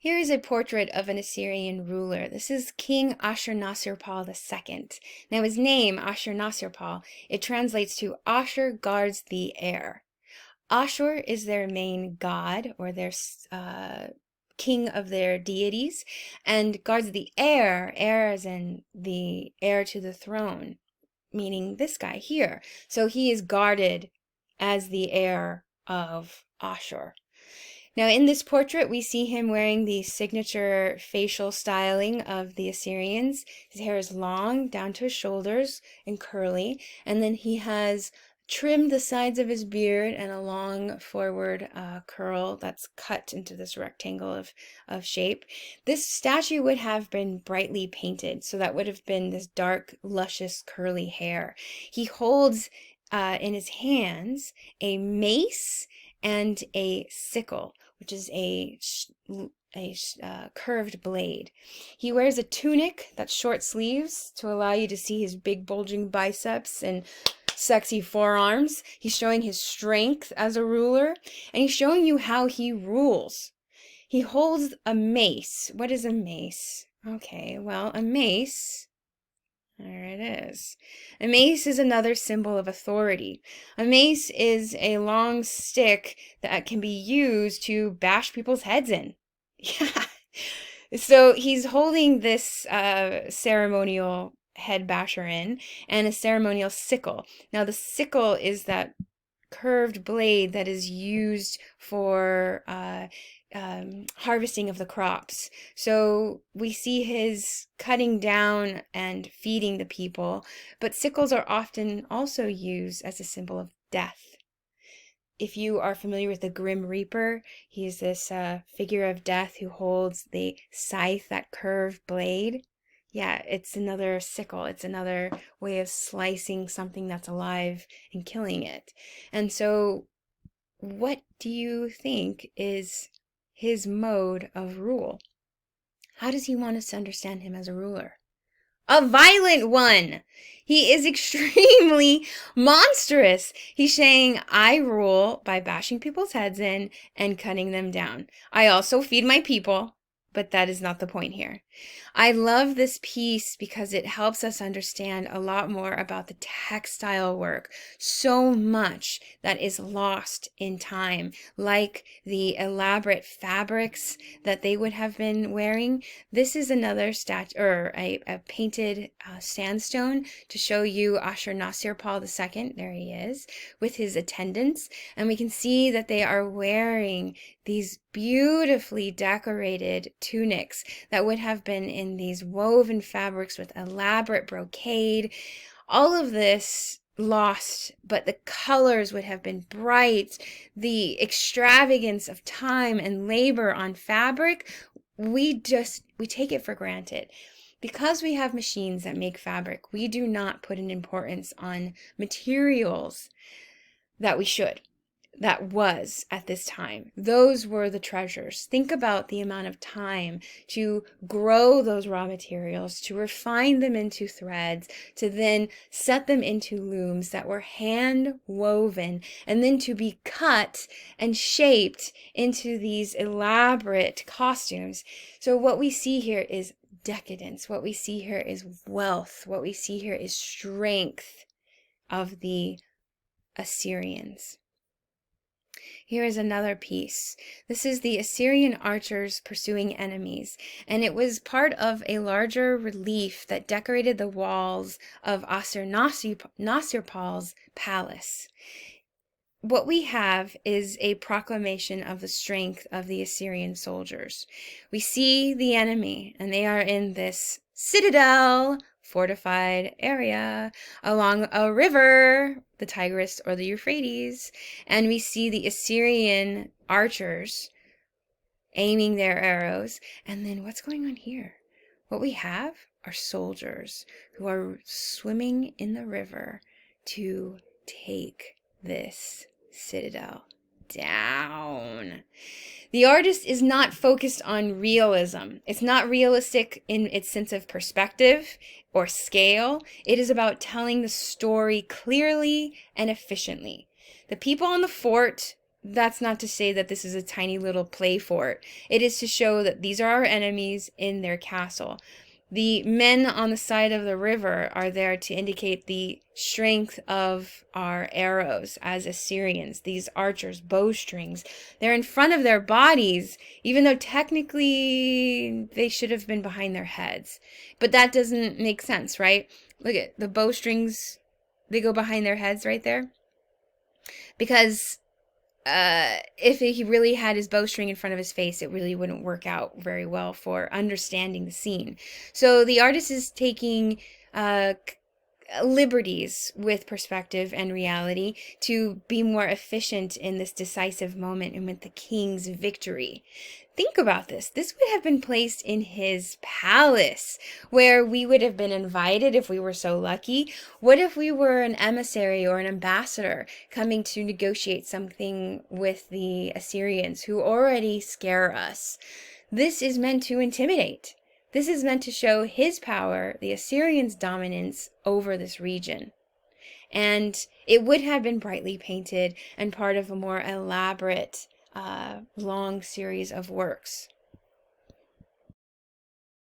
Here is a portrait of an Assyrian ruler. This is King Ashurnasirpal II. Now his name, Ashurnasirpal, it translates to Ashur guards the air. Ashur is their main god, or their king of their deities, and guards the air as in the heir to the throne, meaning this guy here. So he is guarded as the heir of Ashur. Now, in this portrait, we see him wearing the signature facial styling of the Assyrians. His hair is long down to his shoulders and curly, and then he has trimmed the sides of his beard and a long forward curl that's cut into this rectangle of shape. This statue would have been brightly painted, so that would have been this dark, luscious, curly hair. He holds in his hands a mace and a sickle, which is a curved blade. He wears a tunic that's short sleeves to allow you to see his big bulging biceps and sexy forearms. He's showing his strength as a ruler, and he's showing you how he rules. He holds a mace. What is a mace? Okay, well, a mace... There it is. A mace is another symbol of authority. A mace is a long stick that can be used to bash people's heads in. Yeah. So he's holding this ceremonial head basher in, and a ceremonial sickle. Now the sickle is that curved blade that is used for harvesting of the crops. So we see his cutting down and feeding the people, but sickles are often also used as a symbol of death. If you are familiar with the Grim Reaper, he is this figure of death who holds the scythe, that curved blade. Yeah, it's another sickle. It's another way of slicing something that's alive and killing it. And so what do you think is his mode of rule? How does he want us to understand him as a ruler? A violent one. He is extremely monstrous. He's saying, I rule by bashing people's heads in and cutting them down. I also feed my people, but that is not the point here. I love this piece because it helps us understand a lot more about the textile work. So much that is lost in time, like the elaborate fabrics that they would have been wearing. This is another statue, or a painted sandstone to show you Ashurnasirpal II. There he is with his attendants, and we can see that they are wearing these beautifully decorated tunics that would have been in these woven fabrics with elaborate brocade. All of this lost, but the colors would have been bright. The extravagance of time and labor on fabric, we take it for granted. Because we have machines that make fabric, we do not put an importance on materials that we should. That was at this time. Those were the treasures. Think about the amount of time to grow those raw materials, to refine them into threads, to then set them into looms that were hand woven, and then to be cut and shaped into these elaborate costumes. So what we see here is decadence. What we see here is wealth. What we see here is strength of the Assyrians. Here is another piece. This is the Assyrian archers pursuing enemies, and it was part of a larger relief that decorated the walls of Ashurnasirpal's palace. What we have is a proclamation of the strength of the Assyrian soldiers. We see the enemy, and they are in this citadel, fortified area along a river, the Tigris or the Euphrates, and we see the Assyrian archers aiming their arrows. And then what's going on here? What we have are soldiers who are swimming in the river to take this citadel down. The artist is not focused on realism. It's not realistic in its sense of perspective or scale. It is about telling the story clearly and efficiently. The people on the fort that's not to say that this is a tiny little play fort. It is to show that these are our enemies in their castle. The men on the side of the river are there to indicate the strength of our arrows as Assyrians, these archers, bowstrings. They're in front of their bodies, even though technically they should have been behind their heads. But that doesn't make sense, right? Look at the bowstrings, they go behind their heads right there. Because if he really had his bowstring in front of his face, it really wouldn't work out very well for understanding the scene. So the artist is taking liberties with perspective and reality to be more efficient in this decisive moment and with the king's victory. Think about this. This would have been placed in his palace, where we would have been invited if we were so lucky. What if we were an emissary or an ambassador coming to negotiate something with the Assyrians who already scare us? This is meant to intimidate. This is meant to show his power, the Assyrians' dominance over this region. And it would have been brightly painted and part of a more elaborate, long series of works.